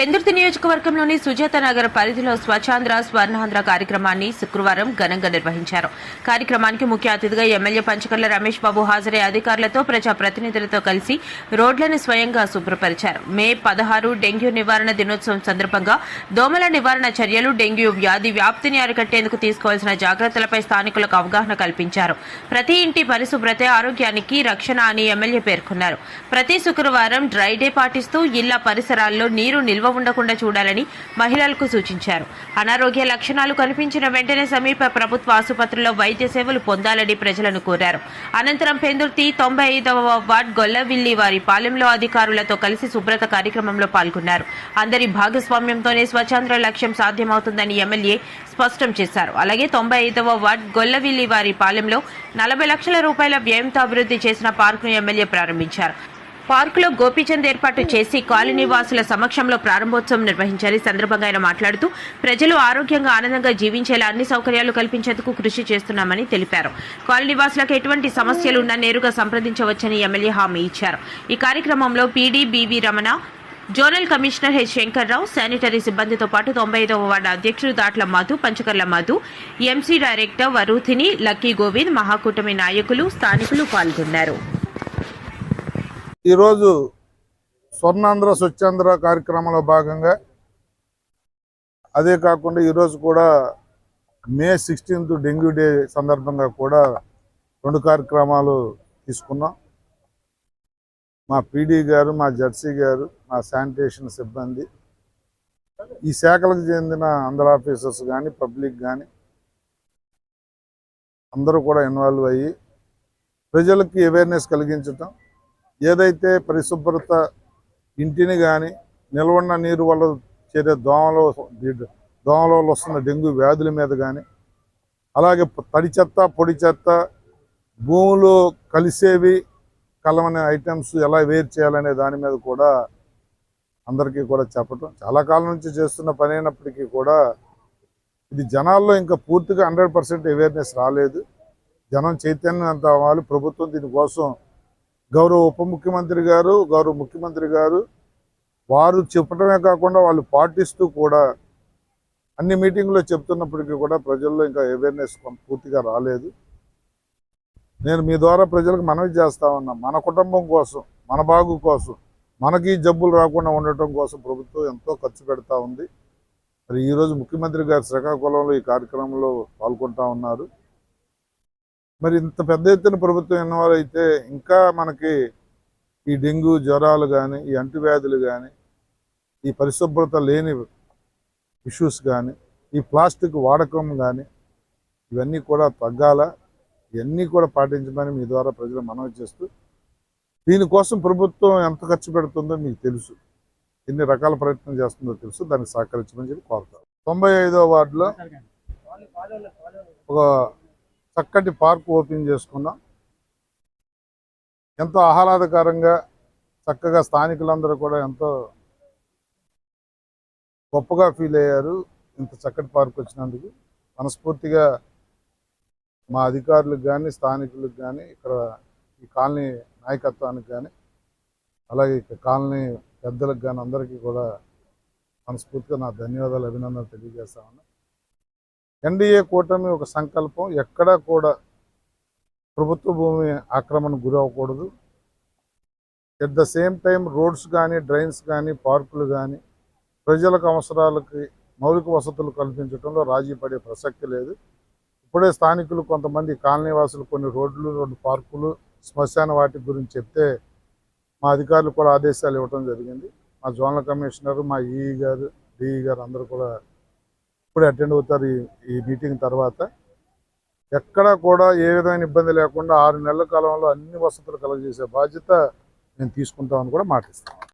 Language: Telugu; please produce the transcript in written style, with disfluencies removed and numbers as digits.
పెందుర్తి నియోజకవర్గంలోని సుజాత నగర్ పరిధిలో స్వచ్ఛాంధ్ర స్వర్ణాంధ్ర కార్యక్రమాన్ని శుక్రవారం ఘనంగా నిర్వహించారు. కార్యక్రమానికి ముఖ్య అతిథిగా ఎమ్మెల్యే పంచకర్ల రమేష్ బాబు హాజరై అధికారులతో ప్రజాప్రతినిధులతో కలిసి రోడ్లను స్వయంగా శుభ్రపరిచారు. మే 16 డెంగ్యూ నివారణ దినోత్సవం సందర్భంగా దోమల నివారణ చర్యలు, డెంగ్యూ వ్యాధి వ్యాప్తిని అరికట్టేందుకు తీసుకోవాల్సిన జాగ్రత్తలపై స్థానికులకు అవగాహన కల్పించారు. ప్రతి ఇంటి పరిశుభ్రతే ఆరోగ్యానికి రక్షణ అని ఎమ్మెల్యే పేర్కొన్నారు. ప్రతి శుక్రవారం డ్రై డే పాటిస్తూ ఇళ్ల పరిసరాల్లో నీరు నిల్వ ఉండకుండా చూడాలని మహిళలకు సూచించారు. అనారోగ్య లక్షణాలు కనిపించిన వెంటనే సమీప ప్రభుత్వ ఆసుపత్రిలో వైద్య సేవలు పొందాలని ప్రజలను కోరారు. అనంతరం పెందుర్తి 95వ వార్డ్ గొల్లవిల్లి వారి పాలెంలో అధికారులతో కలిసి శుభ్రత కార్యక్రమంలో పాల్గొన్నారు. అందరి భాగస్వామ్యంతోనే స్వచ్ఛాంధ్ర లక్ష్యం సాధ్యమవుతుందని ఎమ్మెల్యే స్పష్టం చేశారు. అలాగే 95వ వార్డ్ గొల్లవిల్లి వారి పాలెంలో 40 లక్షల రూపాయల వ్యయంతో అభివృద్ధి చేసిన పార్కును ఎమ్మెల్యే ప్రారంభించారు. పార్కులో గోపీచంద్ ఏర్పాటు చేసి కాలనీ వాసుల సమక్షంలో ప్రారంభోత్సవం నిర్వహించారు. ఈ సందర్భంగా ఆయన మాట్లాడుతూ ప్రజలు ఆరోగ్యంగా ఆనందంగా జీవించేలా అన్ని సౌకర్యాలు కల్పించేందుకు కృషి చేస్తున్నామని తెలిపారు. కాలనీ వాసులకు ఎటువంటి సమస్యలు ఉన్నా నేరుగా సంప్రదించవచ్చని ఎమ్మెల్యే హామీ ఇచ్చారు. ఈ కార్యక్రమంలో PD BV Ramana, zonal commissioner H Shankarrao, sanitary సిబ్బందితో పాటు 95వ వార్డు అధ్యక్షుడు Datla Madhu, Panchakarla Madhu, MC director Varuthini, Lucky Govind, Mahakutami నాయకులు, స్థానికులు పాల్గొన్నారు. ఈరోజు స్వర్ణాంధ్ర స్వచ్ఛాంధ్ర కార్యక్రమంలో భాగంగా, అదే కాకుండా ఈరోజు కూడా మే 16th డెంగ్యూ డే సందర్భంగా కూడా 2 కార్యక్రమాలు తీసుకున్నాం. మా పీడీ గారు, మా జడ్సీ గారు, మా శానిటేషన్ సిబ్బంది, ఈ శాఖలకు చెందిన అందరు ఆఫీసర్స్ కానీ పబ్లిక్ కానీ అందరూ కూడా ఇన్వాల్వ్ అయ్యి ప్రజలకి అవేర్నెస్ కలిగించటం, ఏదైతే పరిశుభ్రత ఇంటిని కానీ నిల్వన్న నీరు వల్ల చేరే దోమల వల్ల వస్తున్న డెంగ్యూ వ్యాధుల మీద కానీ, అలాగే తడి చెత్త పొడి చెత్త భూమిలో కలిసేవి కలవని ఐటమ్స్ ఎలా వేరు చేయాలనే దాని మీద కూడా అందరికీ కూడా చెప్పటం చాలా కాలం నుంచి చేస్తున్న పని అయినప్పటికీ కూడా ఇది జనాల్లో ఇంకా పూర్తిగా 100% అవేర్నెస్ రాలేదు. జనం చైతన్యవంతం అవ్వాలి. ప్రభుత్వం దీనికోసం గౌరవ ఉప ముఖ్యమంత్రి గారు, గౌరవ ముఖ్యమంత్రి గారు వారు చెప్పడమే కాకుండా వాళ్ళు పాటిస్తూ కూడా అన్ని మీటింగ్లో చెప్తున్నప్పటికీ కూడా ప్రజల్లో ఇంకా అవేర్నెస్ పూర్తిగా రాలేదు. నేను మీ ద్వారా ప్రజలకు మనవి చేస్తా ఉన్నా, మన కుటుంబం కోసం, మన బాగు కోసం, మనకి జబ్బులు రాకుండా ఉండటం కోసం ప్రభుత్వం ఎంతో ఖర్చు పెడతా ఉంది. మరి ఈరోజు ముఖ్యమంత్రి గారు శ్రీకాకుళంలో ఈ కార్యక్రమంలో పాల్గొంటా ఉన్నారు. మరి ఇంత పెద్ద ఎత్తున ప్రభుత్వం ఇన్వాల్వ్ అయితే ఇంకా మనకి ఈ డెంగ్యూ జ్వరాలు కానీ, ఈ అంటువ్యాధులు కానీ, ఈ పరిశుభ్రత లేని ఇష్యూస్ కానీ, ఈ ప్లాస్టిక్ వాడకం కానీ ఇవన్నీ కూడా తగ్గాల. ఇవన్నీ కూడా పాటించమని మీ ద్వారా ప్రజలు మనవి చేస్తూ, దీనికోసం ప్రభుత్వం ఎంత ఖర్చు పెడుతుందో మీకు తెలుసు, ఎన్ని రకాల ప్రయత్నం చేస్తుందో తెలుసు, దానికి సహకరించమని చెప్పి కోరుతారు. 95వ వార్డులో ఒక చక్కటి పార్క్ ఓపెన్ చేసుకున్నాం. ఎంతో ఆహ్లాదకరంగా చక్కగా స్థానికులందరూ కూడా ఎంతో గొప్పగా ఫీల్ అయ్యారు. ఇంత చక్కటి పార్క్ వచ్చినందుకు మనస్ఫూర్తిగా మా అధికారులకు కానీ, స్థానికులకు కానీ, ఇక్కడ ఈ కాలనీ నాయకత్వానికి కానీ, అలాగే ఇక్కడ కాలనీ పెద్దలకు కానీ అందరికీ కూడా మనస్ఫూర్తిగా నా ధన్యవాదాలు, అభినందనలు తెలియజేస్తా ఉన్నా. ఎన్డీఏ కూటమి ఒక సంకల్పం, ఎక్కడా కూడా ప్రభుత్వ భూమి ఆక్రమణకు గురి అవ్వకూడదు. At the same time roads కానీ, డ్రైన్స్ కానీ, పార్కులు కానీ ప్రజలకు అవసరాలకి మౌలిక వసతులు కల్పించడంలో రాజీ పడే ప్రసక్తి లేదు. ఇప్పుడే స్థానికులు కొంతమంది కాలనీ వాసులు కొన్ని రోడ్లు, 2 పార్కులు, శ్మశాన వాటి గురించి చెప్తే మా అధికారులు కూడా ఆదేశాలు ఇవ్వడం జరిగింది. మా జోనల్ కమిషనర్, మా ఈఈ గారు, డిఈ గారు అందరూ కూడా ఇప్పుడే అటెండ్ అవుతారు ఈ మీటింగ్ తర్వాత. ఎక్కడా కూడా ఏ విధమైన ఇబ్బంది లేకుండా 6 నెలల కాలంలో అన్ని వసతులు కలుగజేసే బాధ్యత నేను తీసుకుంటామని కూడా మాటిస్తాను.